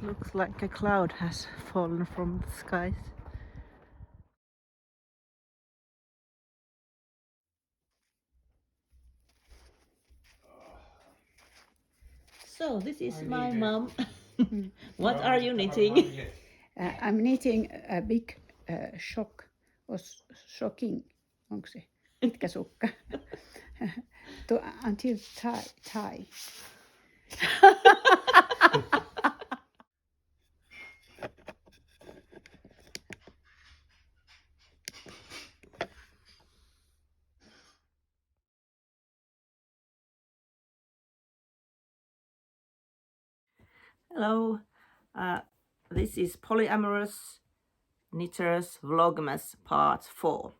looks like a cloud has fallen from the skies. So this is my mom. What are you knitting? I'm knitting a big shock, or shocking, onko se pitkä sukka, until tie. Hello, this is Polyamorous Knitters Vlogmas Part 4.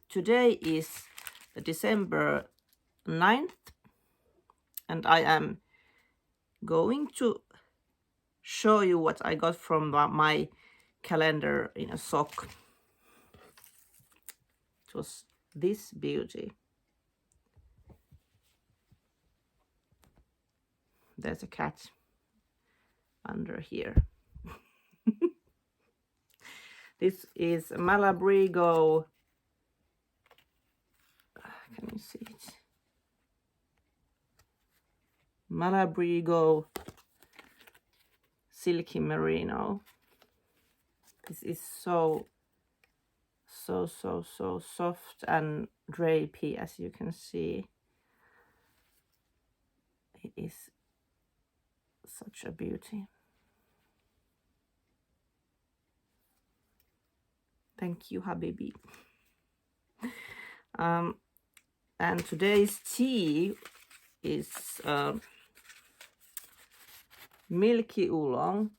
Today is December 9th and I am going to show you what I got from my calendar in a sock. It was this beauty. There's a cat under here. This is Malabrigo. Can you see it? Malabrigo Silky Merino. This is so soft and drapey, as you can see. It is such a beauty. Thank you, Habibi. And today's tea is milky oolong,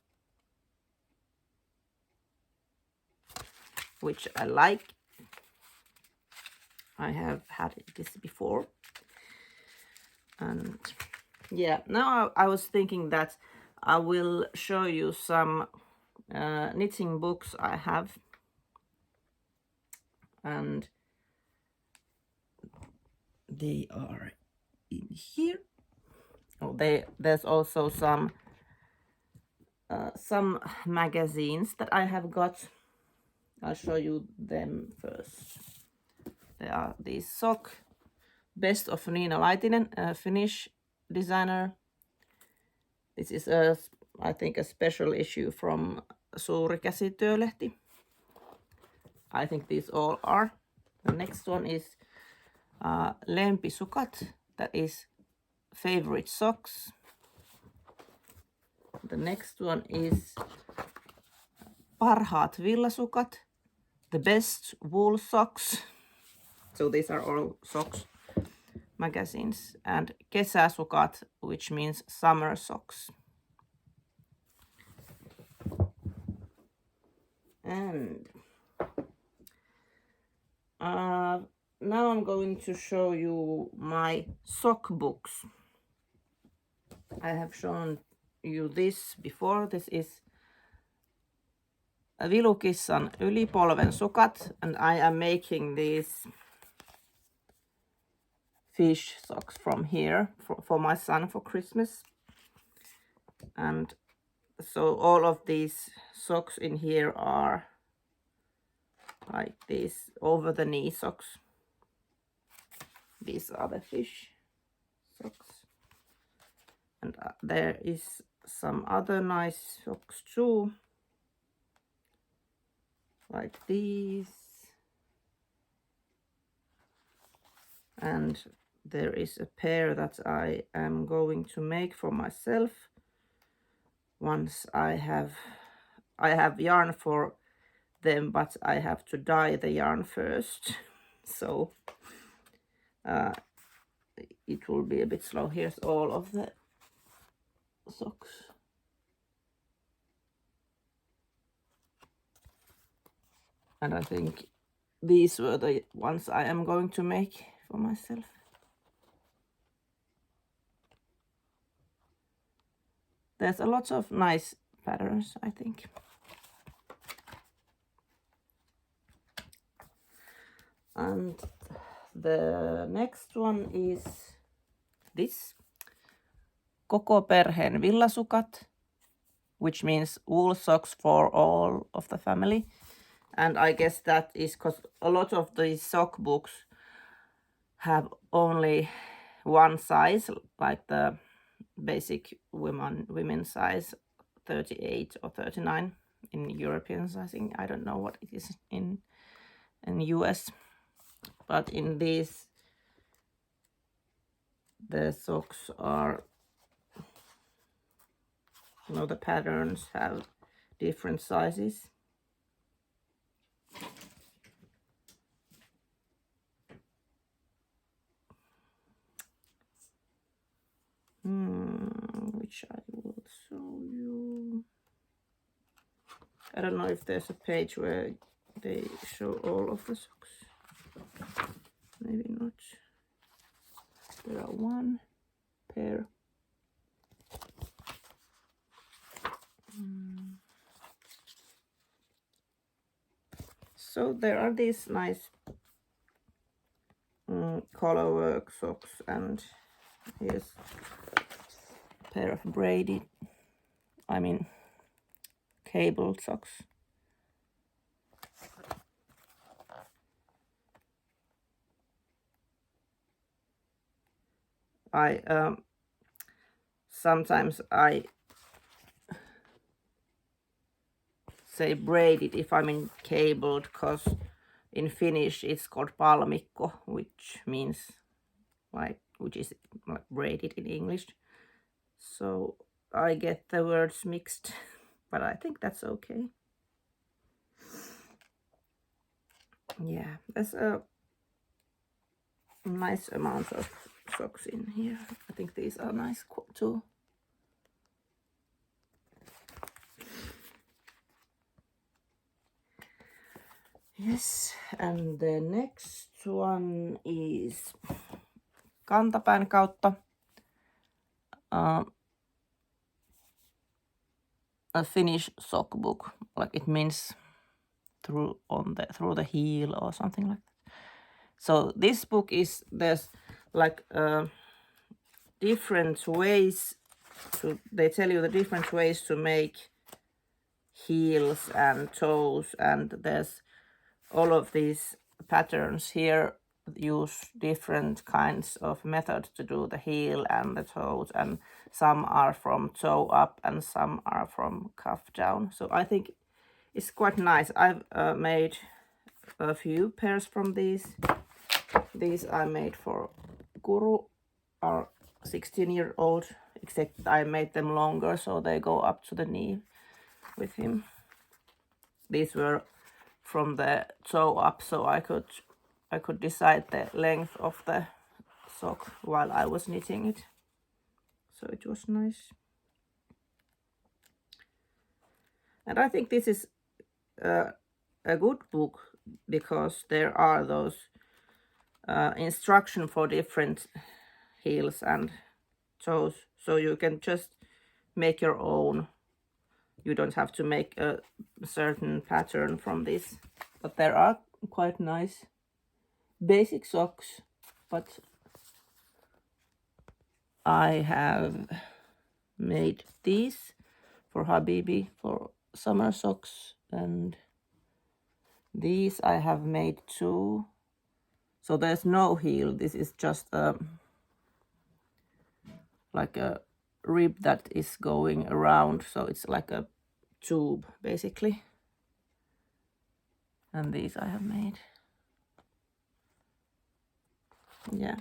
which I like. I have had this before. And yeah, now I was thinking that I will show you some knitting books I have. And they are in here. Oh, there's also some magazines that I have got. I'll show you them first. There are these sock, Best of Niina Laitinen, a Finnish designer. This is I think a special issue from Suuri Käsityölehti. I think these all are. The next one is Lempisukat, that is favorite socks. The next one is Parhaat villasukat, the best wool socks. So these are all socks magazines. And Kesäsukat, which means summer socks. And now I'm going to show you my sock books. I have shown you this before. This is Vilukissan ylipolvensukat, and I am making these fish socks from here for my son for Christmas. And so all of these socks in here are like these over the knee socks. These are the fish socks. And there is some other nice socks too, like these. And there is a pair that I am going to make for myself once I have yarn for them, but I have to dye the yarn first. So it will be a bit slow. Here's all of the socks. And I think these were the ones I am going to make for myself. There's a lot of nice patterns, I think. And the next one is this. Koko, perheen villasukat, which means wool socks for all of the family. And I guess that is because a lot of these sock books have only one size, like the basic women size, 38 or 39 in European sizing. I don't know what it is in US, but in these the socks are, the patterns have different sizes. Which I will show you. I don't know if there's a page where they show all of the socks. Maybe not. There are one pair. So there are these nice color work socks, and here's a pair of braided, cabled socks. Sometimes I say braided if I mean cabled, because in Finnish it's called palmikko, which means which is like braided in English. So I get the words mixed, but I think that's okay. Yeah, there's a nice amount of socks in here. I think these are nice too. Yes, and the next one is Kantapään kautta. A Finnish sock book, like it means through the heel or something like that. So this book is, there's like different ways they tell you the different ways to make heels and toes, and there's all of these patterns here use different kinds of methods to do the heel and the toes, and some are from toe up and some are from cuff down. So I think it's quite nice. I've made a few pairs from these. These I made for Guru, our 16-year-old, except I made them longer so they go up to the knee with him. These were from the toe up, so I could decide the length of the sock while I was knitting it. So it was nice. And I think this is a good book because there are those instruction for different heels and toes, so you can just make your own. You don't have to make a certain pattern from this, but there are quite nice basic socks. But I have made these for Habibi for summer socks, and these I have made too. So there's no heel. This is just like a rib that is going around, so it's like a tube basically. And these I have made. Yeah.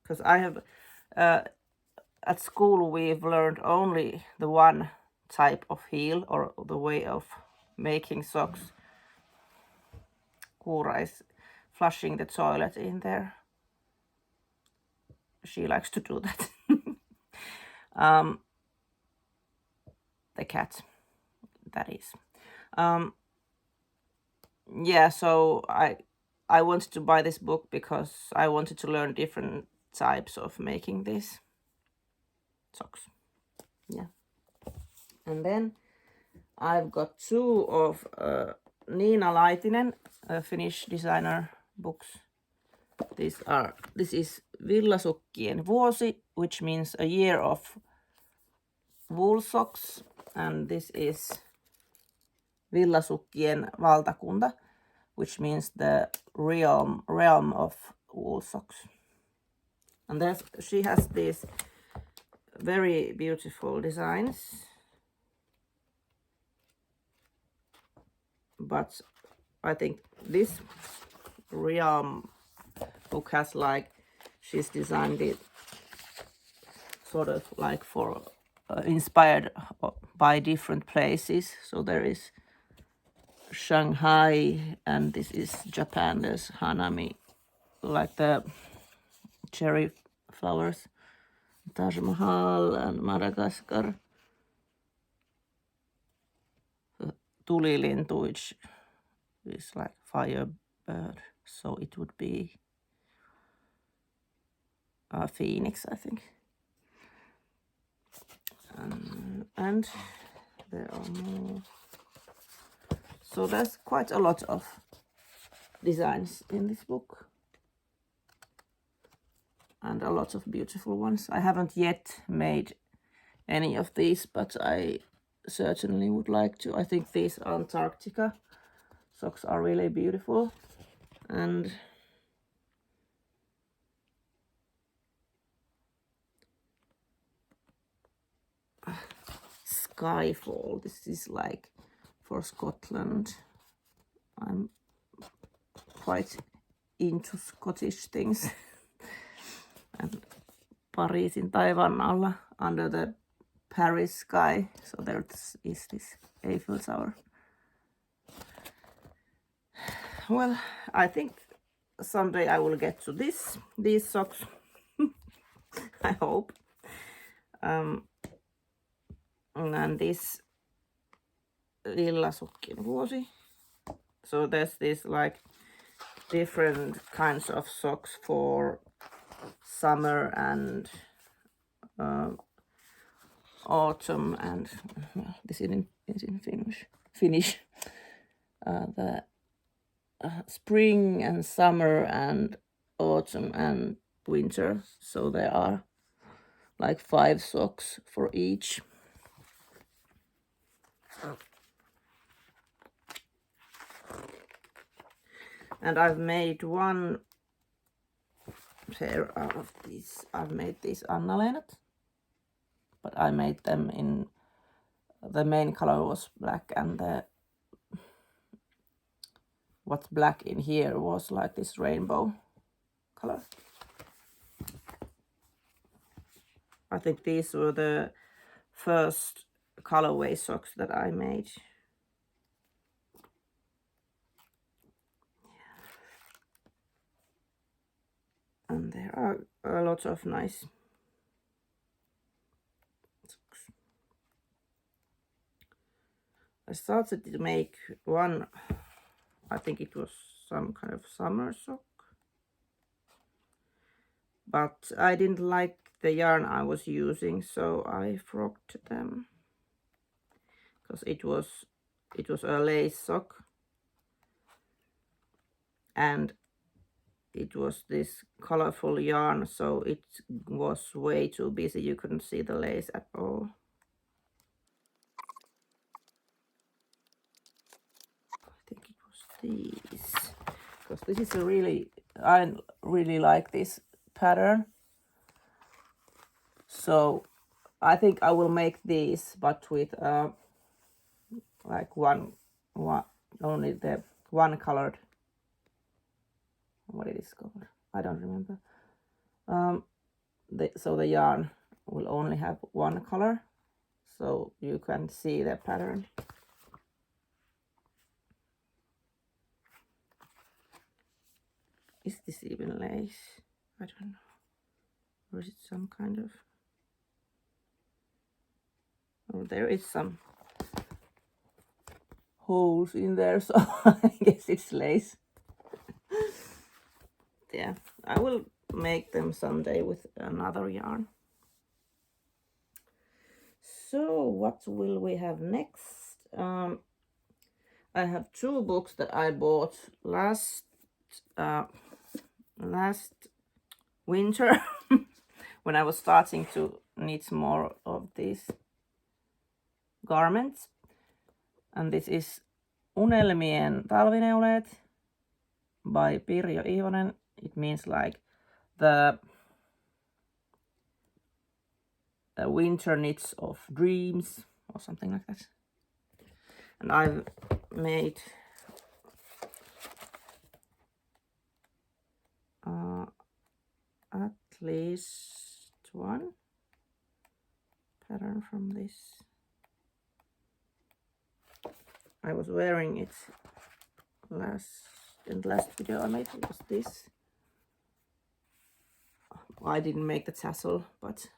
Because I have at school we've learned only the one type of heel, or the way of making socks. Kuura is flushing the toilet in there. She likes to do that. The cat, that is. Yeah, so I wanted to buy this book because I wanted to learn different types of making these socks. Yeah. And then I've got two of Niina Laitinen, Finnish designer books. This is Villasukkien vuosi, which means a year of wool socks, and this is Villasukkien valtakunta, which means the realm of wool socks. And she has these very beautiful designs, but I think this realm book has like, she's designed it sort of like for inspired by different places. So there is Shanghai, and this is Japan. There's Hanami, like the cherry flowers, Taj Mahal, and Madagascar. Tulilintu, which is like firebird, so it would be a phoenix, I think. And there are more. So there's quite a lot of designs in this book, and a lot of beautiful ones. I haven't yet made any of these, but I certainly would like to. I think these Antarctica socks are really beautiful, and Skyfall, this is like for Scotland. I'm quite into Scottish things. And Pariisin taivaan alla, under the Paris sky. So there is this Eiffel Tower. Well, I think someday I will get to these socks. I hope. And this Villasukkien vuosi. So there's this like different kinds of socks for summer and autumn, and well, this is in Finnish. The spring and summer and autumn and winter. So there are like 5 socks for each. And I've made one pair out of these. I've made these Annaleenat, but I made them in, the main color was black, and what's black in here was like this rainbow color. I think these were the first colorway socks that I made. And there are a lot of nice socks. I started to make one, I think it was some kind of summer sock, but I didn't like the yarn I was using, so I frogged them, because it was a lace sock, and it was this colorful yarn, so it was way too busy. You couldn't see the lace at all. I think it was these, because this is I really like this pattern. So I think I will make these, but with like only the one colored, what it is called, I don't remember. So the yarn will only have one color, so you can see the pattern. Is this even lace? I don't know. Or is it some kind of... Oh, there is some holes in there, so I guess it's lace. Yeah, I will make them someday with another yarn. So what will we have next? I have 2 books that I bought last last winter when I was starting to knit more of these garments. And this is Unelmien talvineuleet by Pirjo Iivonen. It means like the winter knits of dreams or something like that. And I've made at least one pattern from this. I was wearing it in the last video I made. It was this. I didn't make the tassel, but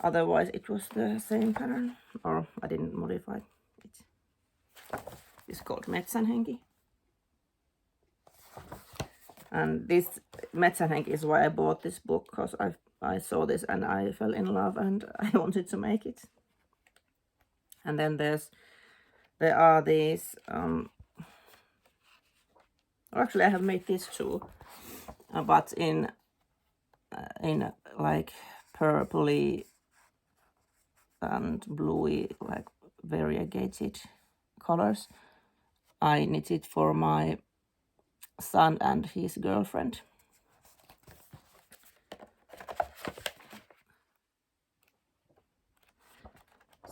otherwise it was the same pattern, or I didn't modify it. It's called Metsänhenki. And this Metsänhenki is why I bought this book, because I saw this and I fell in love and I wanted to make it. And then there are these, actually I have made these two, but in like purpley and bluey, like variegated colors. I knitted for my son and his girlfriend.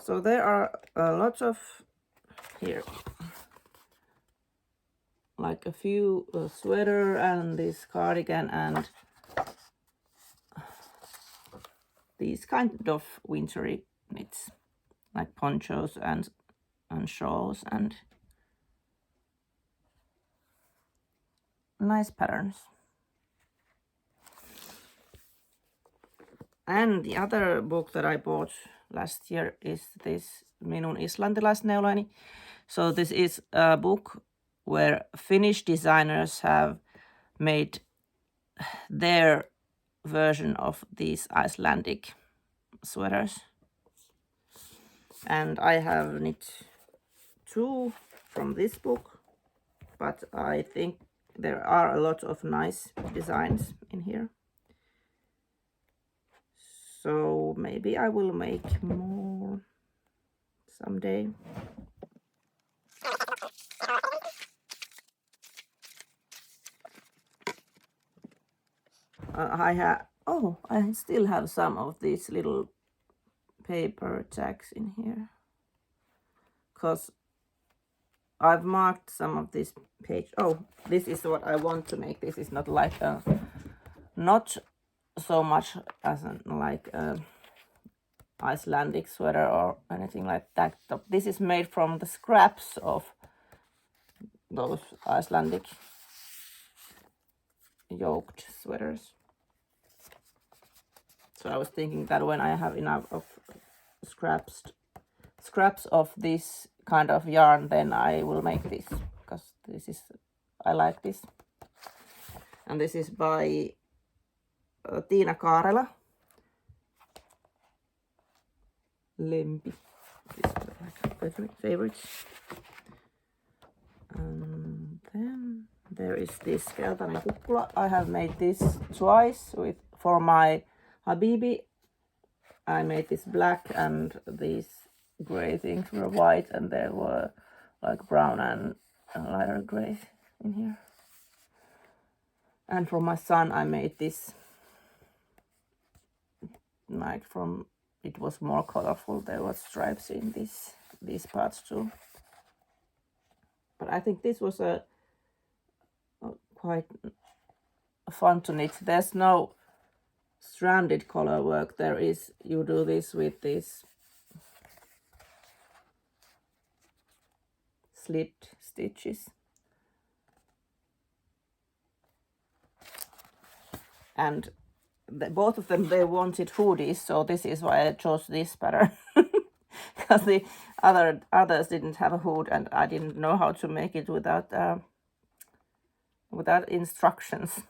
So there are lots of here, like a few sweater and this cardigan and these kind of wintry knits, like ponchos and shawls and nice patterns. And the other book that I bought last year is this Minun, islantilaisneuleeni. So this is a book where Finnish designers have made their version of these Icelandic sweaters. And I have knit two from this book, but I think there are a lot of nice designs in here. So maybe I will make more someday. I still have some of these little paper tags in here, because I've marked some of this page. Oh, this is what I want to make. This is not like not so much as like a Icelandic sweater or anything like that. This is made from the scraps of those Icelandic yoked sweaters. So I was thinking that when I have enough of scraps of this kind of yarn, then I will make this, because I like this. And this is by Tiina Kaarela. Lempi. These are like favorites. And then there is this keltainen kukkula. I have made this twice for my Habibi. I made this black and these gray things were white, and there were like brown and lighter gray in here. And for my son I made this like it was more colorful. There were stripes in these parts too. But I think this was a quite fun to knit. There's no stranded color work. You do this with these slipped stitches. And both of them, they wanted hoodies, so this is why I chose this pattern. Because the others didn't have a hood, and I didn't know how to make it without instructions.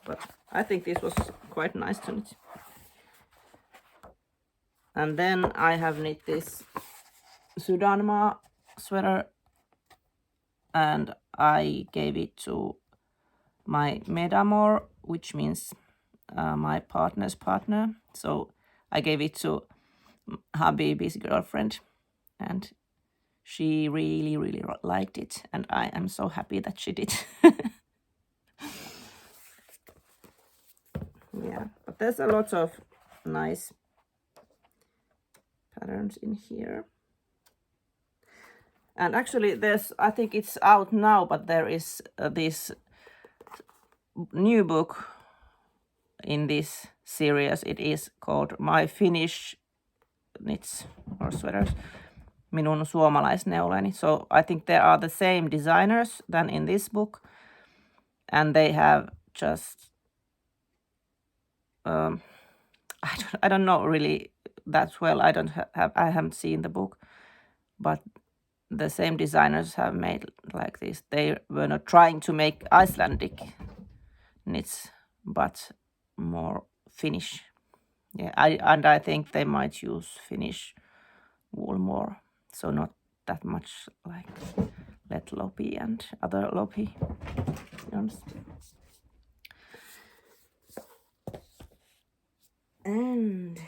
But I think this was quite nice to knit. And then I have knit this Sydänmaa sweater, and I gave it to my medamor, which means my partner's partner. So I gave it to Habibi's girlfriend, and she really, really liked it, and I am so happy that she did. Yeah, but there's a lot of nice patterns in here. And actually I think it's out now, but there is this new book in this series. It is called My Finnish Knits or Sweaters, Minun, Suomalaisneuleeni. So I think there are the same designers than in this book, and they have just I don't know really that well. I haven't seen the book, but the same designers have made like this. They were not trying to make Icelandic knits, but more Finnish. Yeah, I think they might use Finnish wool more, so not that much like Let Lopi and other Lopi yarns. And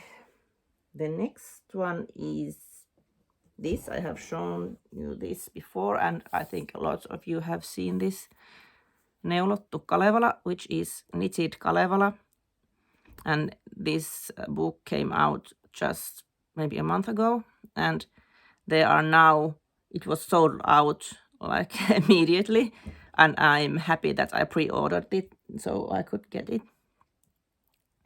the next one is this. I have shown you this before, and I think a lot of you have seen this. Neulottu Kalevala, which is knitted Kalevala. And this book came out just maybe a month ago, and they are now, it was sold out like immediately, and I'm happy that I pre-ordered it so I could get it.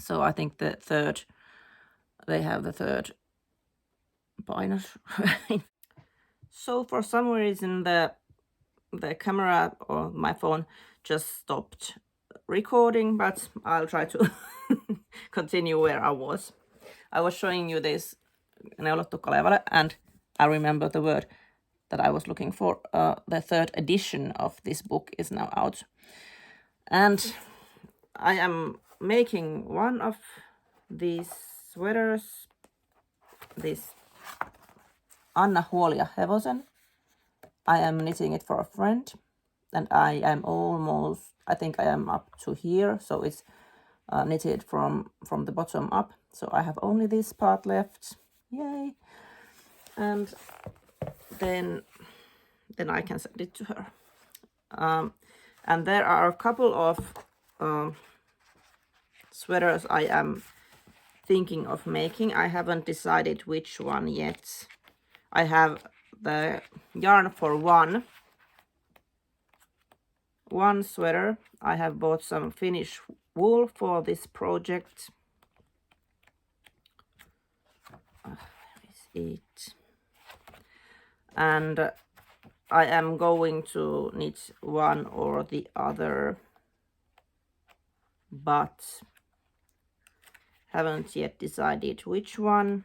So I think they have the third binder. So for some reason the camera or my phone just stopped recording, but I'll try to continue where I was. I was showing you this Neulottu Kalevala, and I remember the word that I was looking for. The third edition of this book is now out, and I am making one of these sweaters, this Anna Huolia Hevosen. I am knitting it for a friend, and I think I am up to here, so it's knitted from the bottom up. So I have only this part left. Yay! And then I can send it to her. And there are a couple of sweaters I am thinking of making. I haven't decided which one yet. I have the yarn for one sweater. I have bought some Finnish wool for this project. Where is it? And I am going to knit one or the other, but haven't yet decided which one.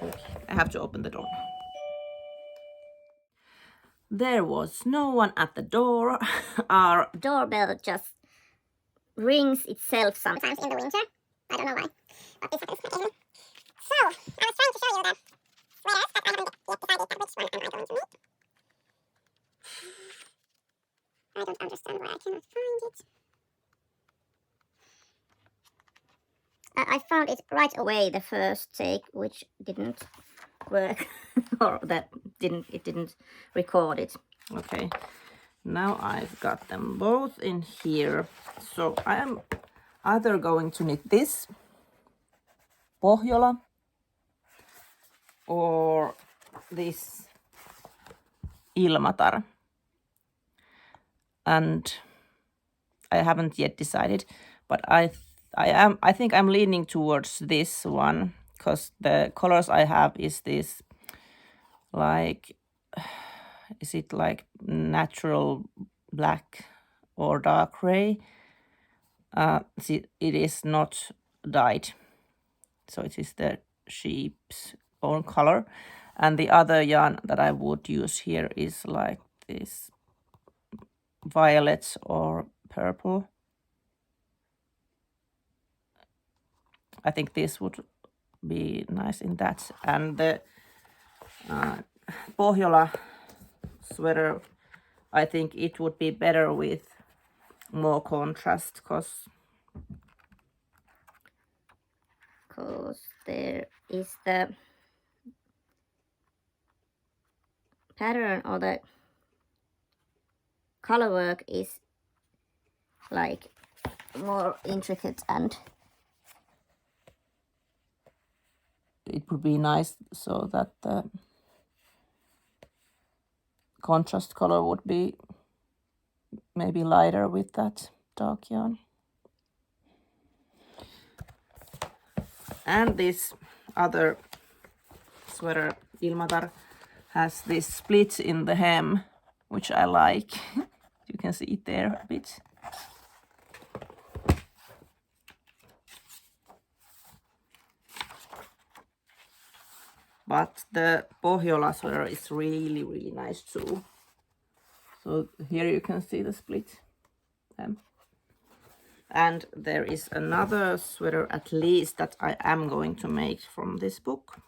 Okay, I have to open the door now. There was no one at the door. Our doorbell just rings itself sometimes in the winter. I don't know why, but this happens occasionally. So, I was trying to show you the sweaters, but I haven't yet decided which one am I going to make. I don't understand why I cannot find it. I found it right away the first take, which didn't work, or it didn't record it. Okay, now I've got them both in here. So I am either going to knit this Pohjola or this Ilmatar, and I haven't yet decided, but I think I'm leaning towards this one, because the colors I have is this, like, is it like natural black or dark gray? See, it is not dyed, so it is the sheep's own color. And the other yarn that I would use here is like this violet or purple. I think this would be nice in that. And the Pohjola sweater, I think it would be better with more contrast, because there is the pattern or the color work is like more intricate, and it would be nice so that the contrast color would be maybe lighter with that dark yarn. And this other sweater, Ilmatar, has this split in the hem, which I like. You can see it there a bit. But the Pohjola sweater is really, really nice too. So here you can see the split hem. And there is another sweater at least that I am going to make from this book,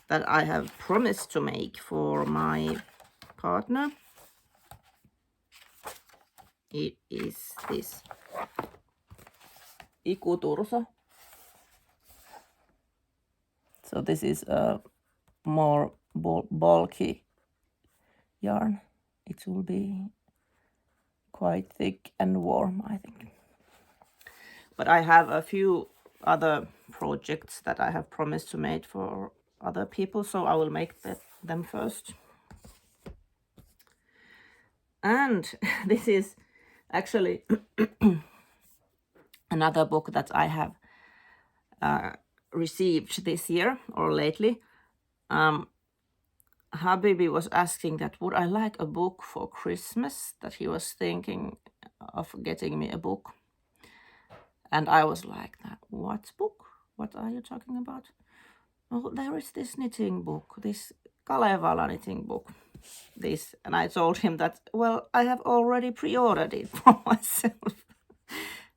that I have promised to make for my partner. It is this Ikuturso. So this is a more bulky yarn. It will be quite thick and warm, I think. But I have a few other projects that I have promised to make for other people, so I will make them first. And this is actually another book that I have received this year or lately. Habibi was asking that would I like a book for Christmas, that he was thinking of getting me a book. And I was like, what book? What are you talking about? Oh, there is this knitting book, this Kalevala knitting book. This, and I told him that, well, I have already pre-ordered it for myself.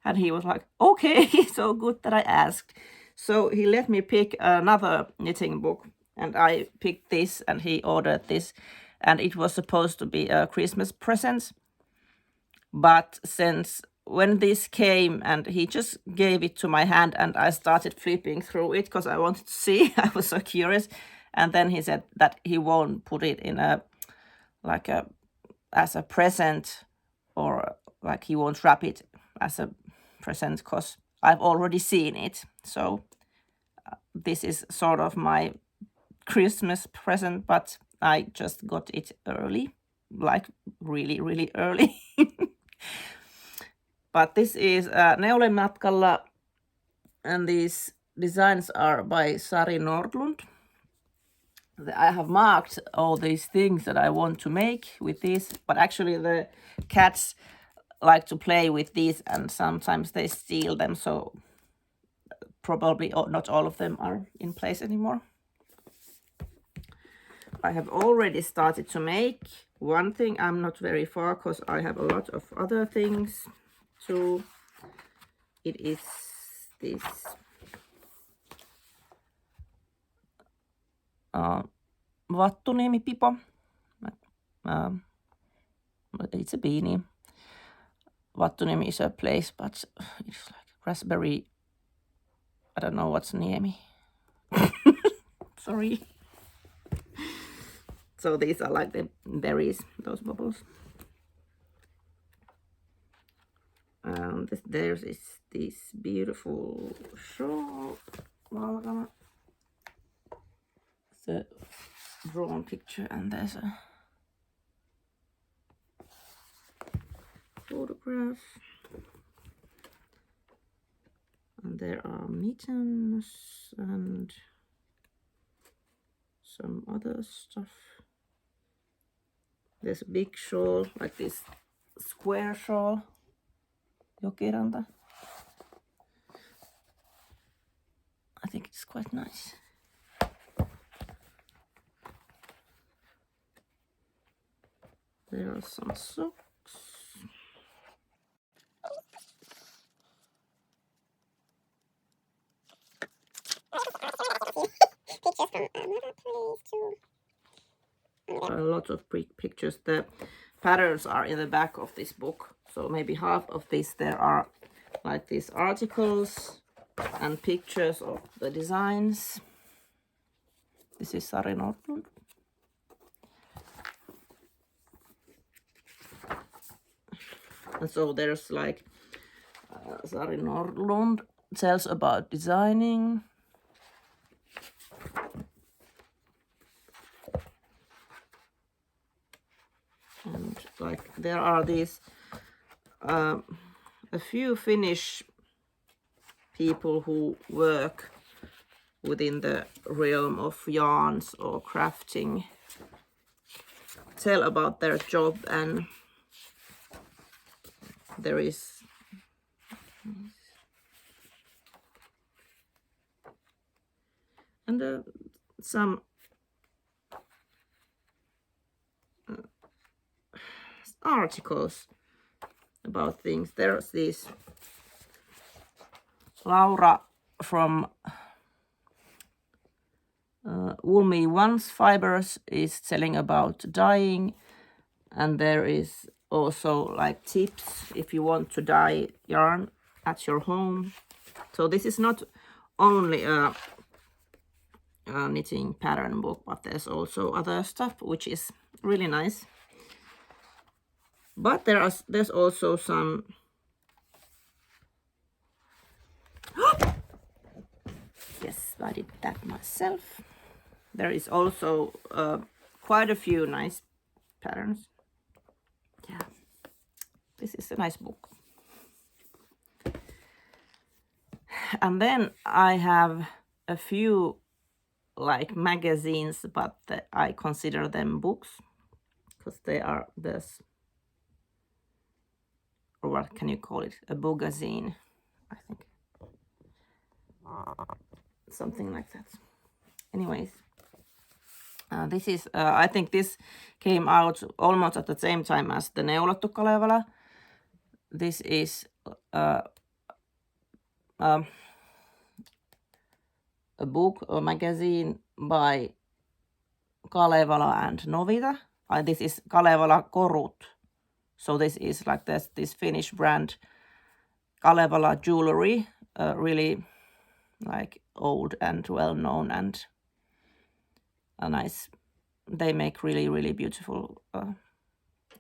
And he was like, okay, so good that I asked. So he let me pick another knitting book, and I picked this, and he ordered this, and it was supposed to be a Christmas present. But since when this came and he just gave it to my hand and I started flipping through it because I wanted to see, I was so curious. And then he said that he won't put it in as a present, or like he won't wrap it as a present because I've already seen it. So this is sort of my Christmas present, but I just got it early, like really, really early. But this is Neulematkalla, and these designs are by Sari Nordlund. I have marked all these things that I want to make with these, but actually the cats like to play with these and sometimes they steal them, so probably not all of them are in place anymore. I have already started to make one thing. I'm not very far because I have a lot of other things too. It is this Vattunimi-pipo. It's a beanie. Vattunimi is a place, but it's like raspberry. I don't know what's Niemi. Sorry. So these are like the berries, those bubbles. There is this beautiful shawl. It's a drawn picture, and there's a photograph. And there are mittens and some other stuff. There's a big shawl, like this square shawl. Jokiranta. I think it's quite nice. There are some socks. Pictures from another place too. lots of pictures. The patterns are in the back of this book. So maybe half of this there are like these articles and pictures of the designs. This is Sari Nordlund. And so there's like Sari Nordlund tells about designing. And like there are these a few Finnish people who work within the realm of yarns or crafting, tell about their job, and there is some articles about things. There's this Laura from Woolmy Ones Fibers is telling about dyeing, and there is also like tips if you want to dye yarn at your home. So this is not only a knitting pattern book, but there's also other stuff which is really nice. But there's also some yes, I did that myself. There is also quite a few nice patterns. Yeah, this is a nice book. And then I have a few like magazines, but I consider them books because they are this, or what can you call it, a bookazine, I think, something like that. Anyways, this is I think this came out almost at the same time as the Neulottu Kalevala. This is a book or magazine by Kalevala and Novita. This is Kalevala Korut. So this is like this Finnish brand Kalevala jewelry, really like old and well known and a nice. They make really beautiful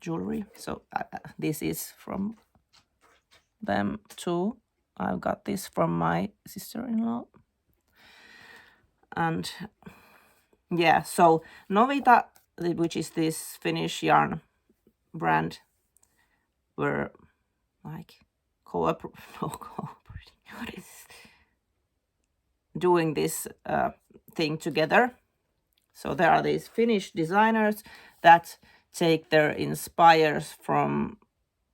jewelry. So this is from them too. I got this from my sister-in-law. And yeah, so Novita, which is this Finnish yarn brand, were like doing this thing together. So there are these Finnish designers that take their inspires from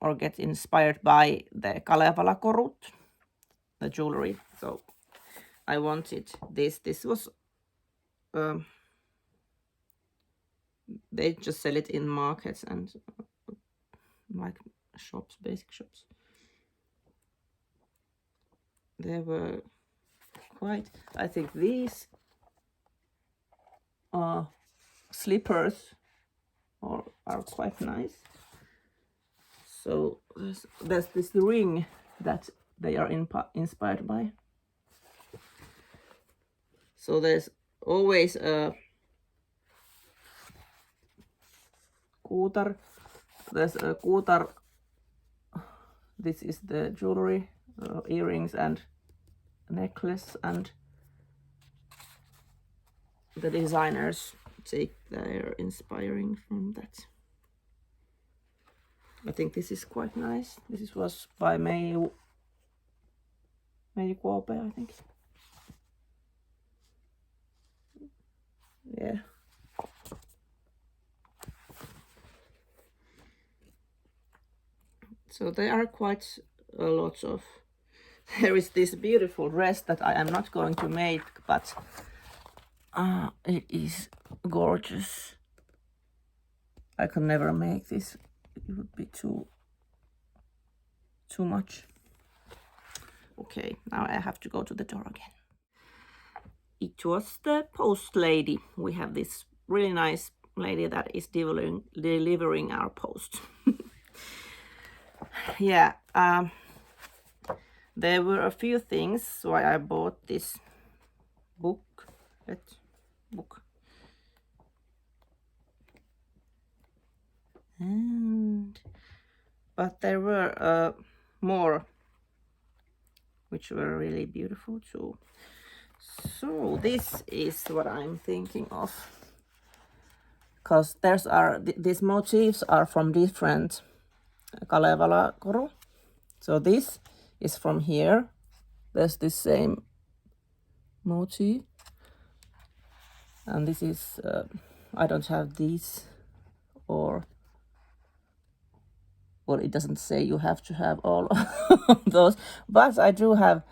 or get inspired by the Kalevala Korut, the jewelry. So I wanted this. This was they just sell it in markets and like shops, basic shops. There were quite, I think these slippers are quite nice. So there's this ring that they are inspired by. So there's always a kuutar. There's a kuutar. This is the jewelry, earrings and necklace, and the designers take their inspiring from that. I think this is quite nice. This was by May Kuope, I think. Yeah. So there are quite a lot of. There is this beautiful dress that I am not going to make, but it is gorgeous. I could never make this. It would be too much. Okay, now I have to go to the door again. It was the post lady. We have this really nice lady that is delivering our post. Yeah, there were a few things why I bought this book. But there were more which were really beautiful too. So this is what I'm thinking of, because these motifs are from different Kalevala koru. So this is from here. There's this same motif, and this is I don't have these, or well, it doesn't say you have to have all of those, but I do have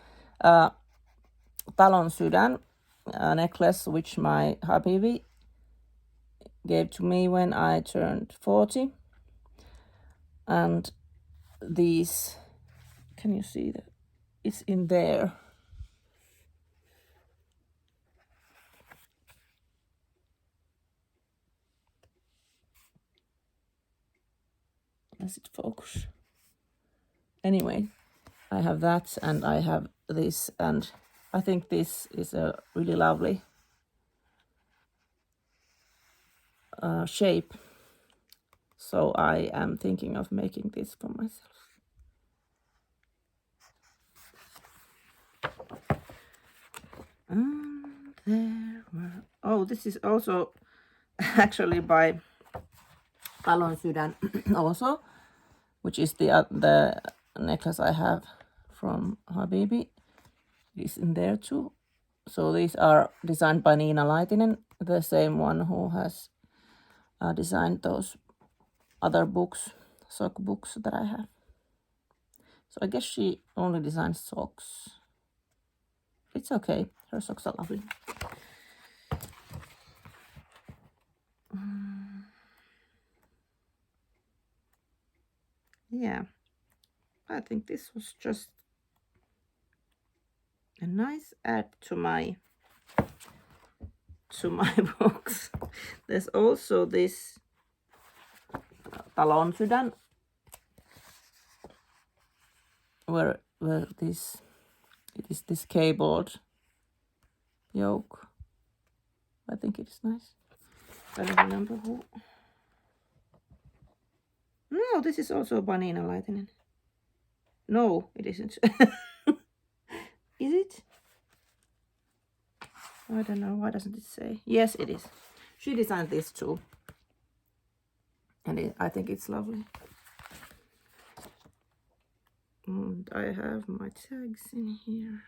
Talon Sudan necklace, which my habibi gave to me when I turned 40. And these, can you see that? It's in there. Does it focus? Anyway, I have that and I have this, and I think this is a really lovely shape. So I am thinking of making this for myself. This is also actually by Talon Sudan also, which is the necklace I have from Habibi. It's in there too. So these are designed by Niina Laitinen, the same one who has designed those other books, sock books that I have. So I guess she only designs socks. It's okay, her socks are lovely. Yeah, I think this was just a nice add to my books. There's also this Talon Sudan, where it is this cabled yoke. I think it is nice. I don't remember who. No, this is also by Niina Laitinen. No, it isn't. Is it? I don't know. Why doesn't it say? Yes, it is. She designed this too. And I think it's lovely. And I have my tags in here.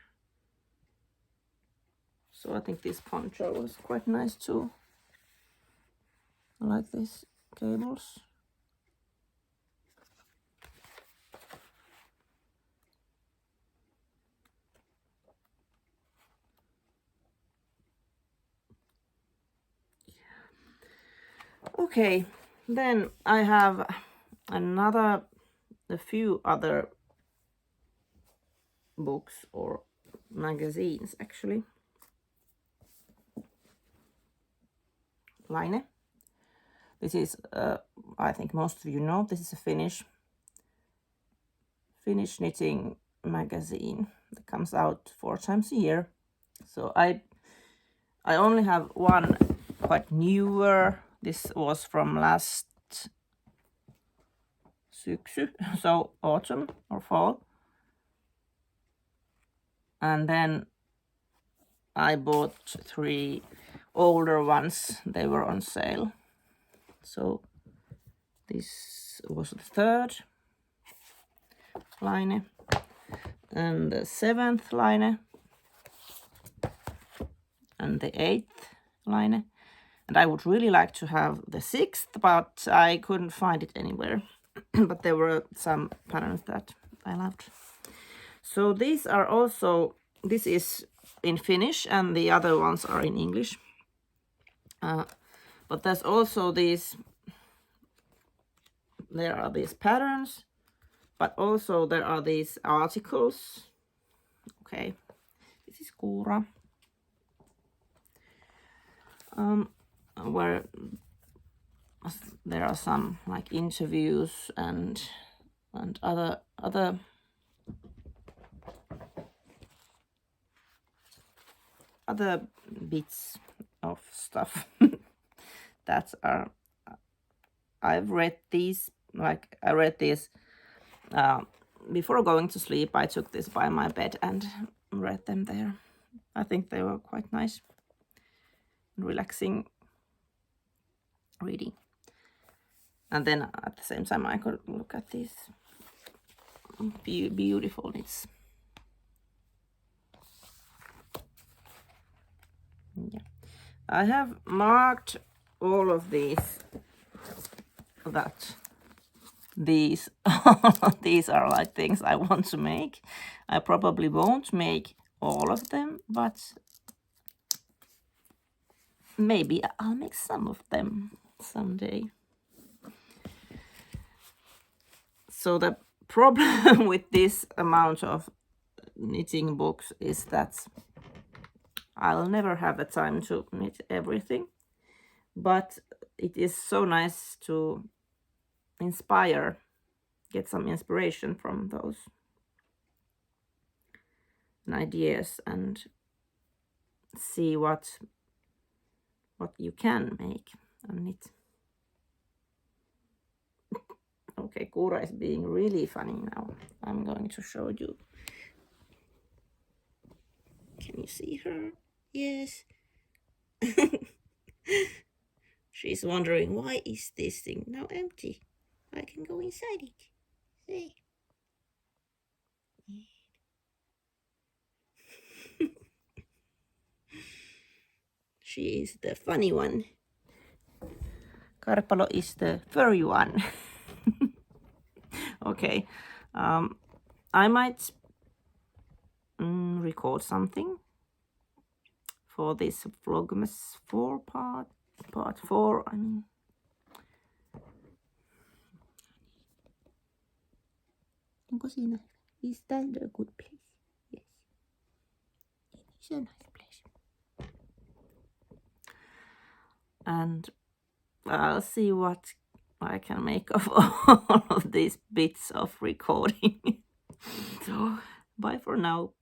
So I think this poncho was quite nice too. I like these cables. Okay, then I have a few other books or magazines actually. Laine. This is, I think most of you know, this is a Finnish knitting magazine that comes out 4 times a year. So I only have one quite newer. This was from last syksy, so autumn or fall. And then I bought 3 older ones. They were on sale. So this was the 3rd Laine and the 7th Laine and the 8th Laine. And I would really like to have the 6th, but I couldn't find it anywhere. But there were some patterns that I loved. So these are also, this is in Finnish and the other ones are in English. But there's also these, there are these patterns, but also there are these articles. Okay, this is Kuura. Where there are some like interviews and other bits of stuff that are. I've read these. Like I read this before going to sleep. I took this by my bed and read them there. I think they were quite nice, relaxing reading. And then at the same time I could look at these beautiful knits. Yeah. I have marked all of these that these are like things I want to make. I probably won't make all of them, but maybe I'll make some of them someday. So the problem with this amount of knitting books is that I'll never have the time to knit everything, but it is so nice to get some inspiration from those ideas and see what you can make and knit. Okay, Kura is being really funny now. I'm going to show you. Can you see her? Yes. She's wondering, why is this thing now empty? I can go inside it. See? She is the funny one. Karpalo is the furry one. Okay. I might record something for this Vlogmas 4 part 4, I mean. Onko siinä? Is that a good place? Yes. It's a nice place. And I'll see what I can make of all of these bits of recording. So, bye for now.